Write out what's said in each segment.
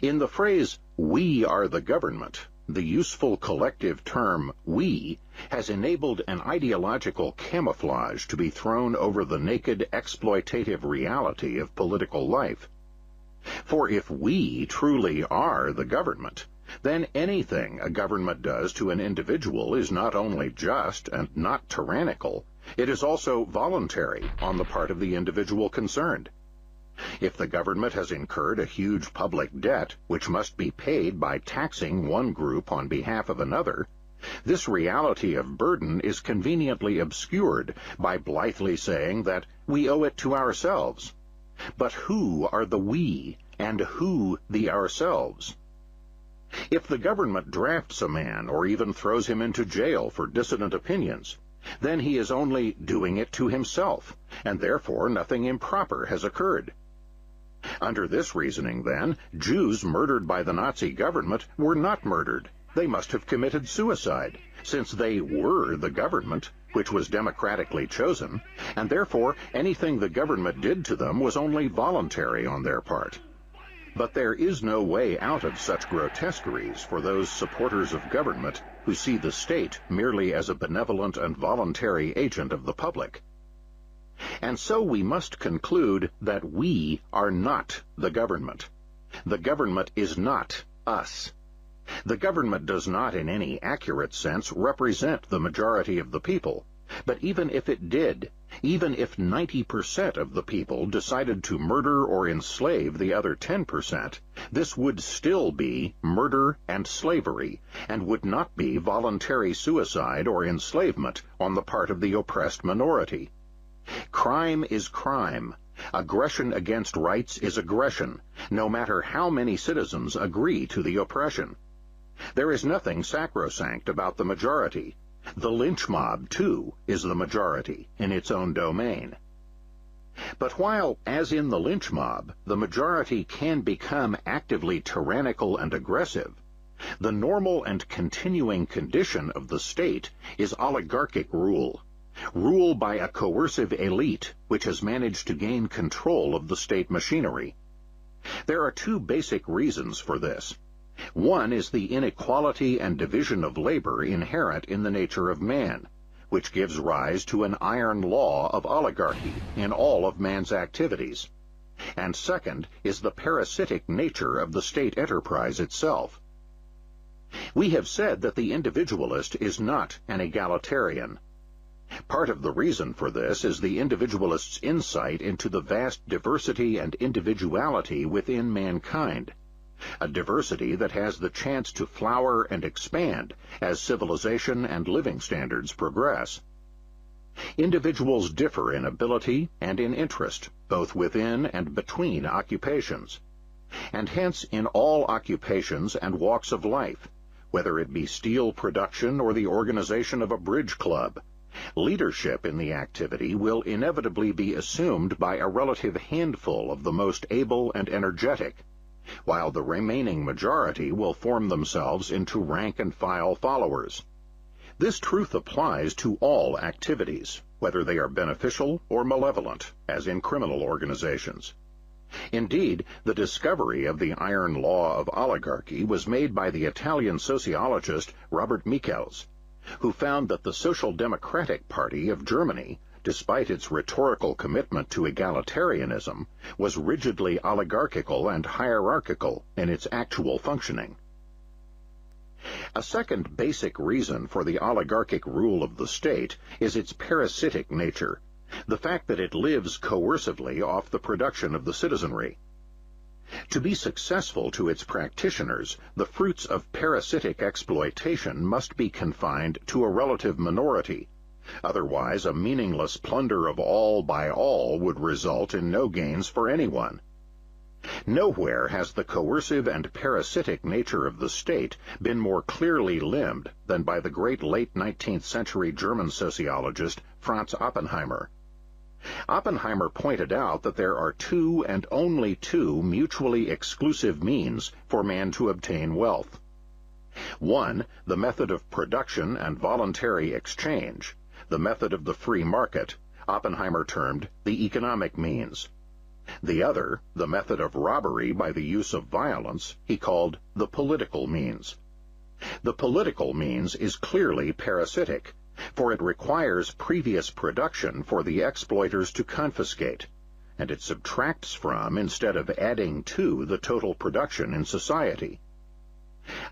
In the phrase, "we are the government," the useful collective term "we" has enabled an ideological camouflage to be thrown over the naked exploitative reality of political life. For if we truly are the government, then anything a government does to an individual is not only just and not tyrannical, it is also voluntary on the part of the individual concerned. If the government has incurred a huge public debt which must be paid by taxing one group on behalf of another, this reality of burden is conveniently obscured by blithely saying that we owe it to ourselves. But who are the we, and who the ourselves? If the government drafts a man or even throws him into jail for dissident opinions, then he is only doing it to himself, and therefore nothing improper has occurred. Under this reasoning, then, Jews murdered by the Nazi government were not murdered. They must have committed suicide, since they were the government, which was democratically chosen, and therefore anything the government did to them was only voluntary on their part. But there is no way out of such grotesqueries for those supporters of government who see the state merely as a benevolent and voluntary agent of the public. And so we must conclude that we are not the government. The government is not us. The government does not in any accurate sense represent the majority of the people, but even if it did, even if 90% of the people decided to murder or enslave the other 10%, this would still be murder and slavery, and would not be voluntary suicide or enslavement on the part of the oppressed minority. Crime is crime. Aggression against rights is aggression, no matter how many citizens agree to the oppression. There is nothing sacrosanct about the majority. The lynch mob, too, is the majority in its own domain. But while, as in the lynch mob, the majority can become actively tyrannical and aggressive, the normal and continuing condition of the state is oligarchic rule. Rule by a coercive elite which has managed to gain control of the state machinery. There are two basic reasons for this. One is the inequality and division of labor inherent in the nature of man, which gives rise to an iron law of oligarchy in all of man's activities. And second is the parasitic nature of the state enterprise itself. We have said that the individualist is not an egalitarian. Part of the reason for this is the individualist's insight into the vast diversity and individuality within mankind, a diversity that has the chance to flower and expand as civilization and living standards progress. Individuals differ in ability and in interest, both within and between occupations, and hence in all occupations and walks of life, whether it be steel production or the organization of a bridge club, leadership in the activity will inevitably be assumed by a relative handful of the most able and energetic, while the remaining majority will form themselves into rank-and-file followers. This truth applies to all activities, whether they are beneficial or malevolent, as in criminal organizations. Indeed, the discovery of the iron law of oligarchy was made by the Italian sociologist Robert Michels, who found that the Social Democratic Party of Germany, despite its rhetorical commitment to egalitarianism, was rigidly oligarchical and hierarchical in its actual functioning. A second basic reason for the oligarchic rule of the state is its parasitic nature, the fact that it lives coercively off the production of the citizenry. To be successful to its practitioners, the fruits of parasitic exploitation must be confined to a relative minority. Otherwise, a meaningless plunder of all by all would result in no gains for anyone. Nowhere has the coercive and parasitic nature of the state been more clearly limned than by the great late 19th century German sociologist Franz Oppenheimer. Oppenheimer pointed out that there are two and only two mutually exclusive means for man to obtain wealth. One, the method of production and voluntary exchange, the method of the free market, Oppenheimer termed the economic means. The other, the method of robbery by the use of violence, he called the political means. The political means is clearly parasitic, for it requires previous production for the exploiters to confiscate, and it subtracts from instead of adding to the total production in society.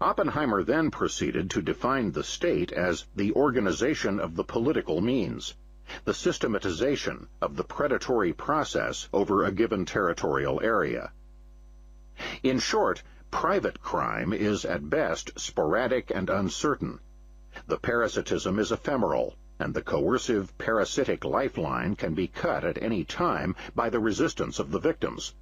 Oppenheimer then proceeded to define the state as the organization of the political means, the systematization of the predatory process over a given territorial area. In short, private crime is at best sporadic and uncertain. The parasitism is ephemeral, and the coercive parasitic lifeline can be cut at any time by the resistance of the victims.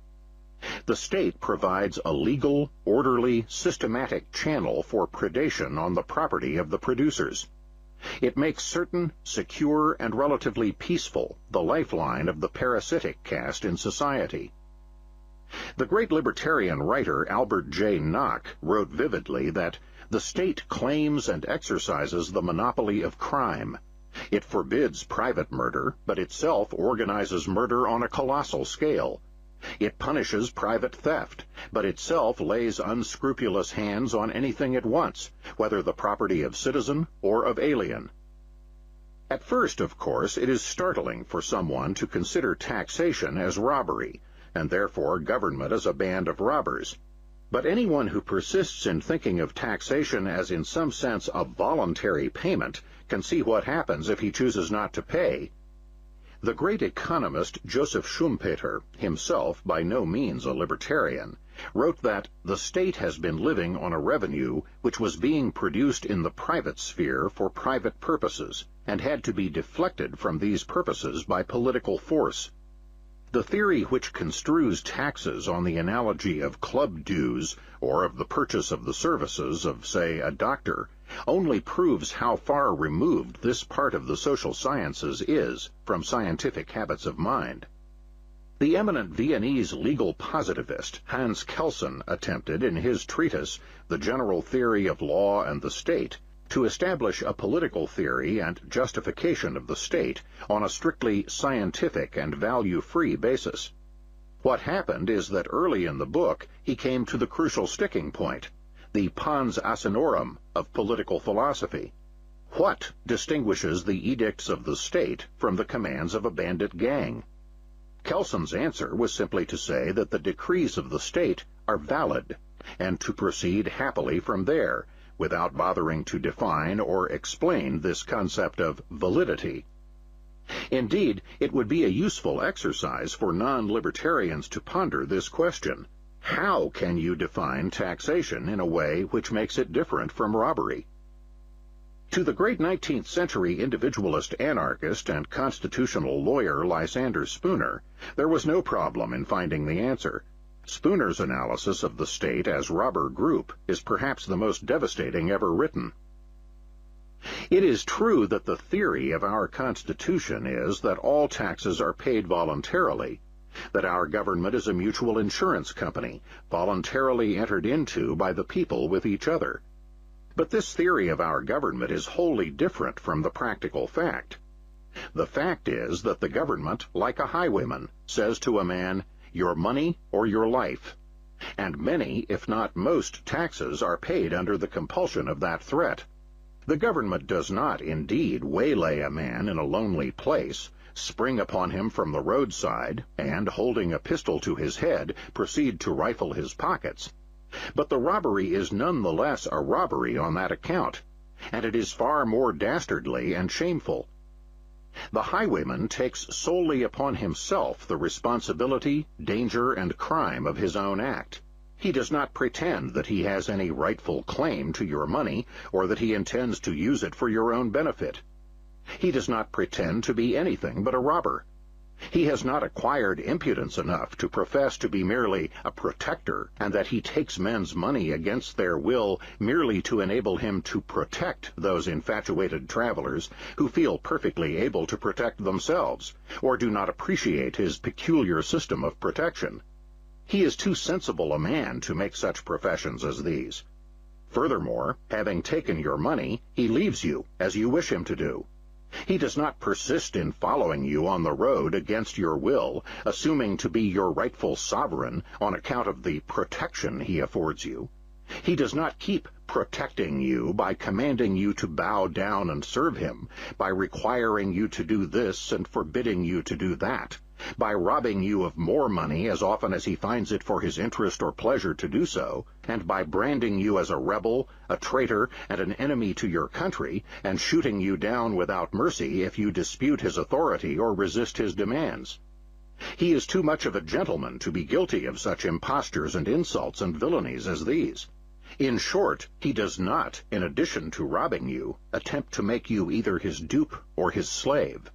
The state provides a legal, orderly, systematic channel for predation on the property of the producers. It makes certain, secure, and relatively peaceful the lifeline of the parasitic caste in society. The great libertarian writer Albert J. Nock wrote vividly that the state claims and exercises the monopoly of crime. It forbids private murder, but itself organizes murder on a colossal scale. It punishes private theft, but itself lays unscrupulous hands on anything it wants, whether the property of citizen or of alien. At first, of course, it is startling for someone to consider taxation as robbery, and therefore government as a band of robbers. But anyone who persists in thinking of taxation as in some sense a voluntary payment can see what happens if he chooses not to pay. The great economist Joseph Schumpeter, himself by no means a libertarian, wrote that the state has been living on a revenue which was being produced in the private sphere for private purposes, and had to be deflected from these purposes by political force. The theory which construes taxes on the analogy of club dues or of the purchase of the services of, say, a doctor, only proves how far removed this part of the social sciences is from scientific habits of mind. The eminent Viennese legal positivist Hans Kelsen attempted in his treatise, The General Theory of Law and the State, to establish a political theory and justification of the state on a strictly scientific and value-free basis. What happened is that early in the book he came to the crucial sticking point, the pons asinorum of political philosophy. What distinguishes the edicts of the state from the commands of a bandit gang? Kelsen's answer was simply to say that the decrees of the state are valid, and to proceed happily from there, without bothering to define or explain this concept of validity. Indeed, it would be a useful exercise for non-libertarians to ponder this question. How can you define taxation in a way which makes it different from robbery? To the great 19th century individualist anarchist and constitutional lawyer Lysander Spooner, there was no problem in finding the answer. Spooner's analysis of the state as robber group is perhaps the most devastating ever written. It is true that the theory of our Constitution is that all taxes are paid voluntarily, that our government is a mutual insurance company, voluntarily entered into by the people with each other. But this theory of our government is wholly different from the practical fact. The fact is that the government, like a highwayman, says to a man, your money or your life, and many, if not most, taxes are paid under the compulsion of that threat. The government does not, indeed, waylay a man in a lonely place, spring upon him from the roadside, and, holding a pistol to his head, proceed to rifle his pockets. But the robbery is none the less a robbery on that account, and it is far more dastardly and shameful. The highwayman takes solely upon himself the responsibility, danger, and crime of his own act. He does not pretend that he has any rightful claim to your money, or that he intends to use it for your own benefit. He does not pretend to be anything but a robber. He has not acquired impudence enough to profess to be merely a protector, and that he takes men's money against their will merely to enable him to protect those infatuated travelers who feel perfectly able to protect themselves, or do not appreciate his peculiar system of protection. He is too sensible a man to make such professions as these. Furthermore, having taken your money, he leaves you, as you wish him to do. He does not persist in following you on the road against your will, assuming to be your rightful sovereign on account of the protection he affords you. He does not keep protecting you by commanding you to bow down and serve him, by requiring you to do this and forbidding you to do that, by robbing you of more money as often as he finds it for his interest or pleasure to do so, and by branding you as a rebel, a traitor, and an enemy to your country, and shooting you down without mercy if you dispute his authority or resist his demands. He is too much of a gentleman to be guilty of such impostures and insults and villainies as these. In short, he does not, in addition to robbing you, attempt to make you either his dupe or his slave.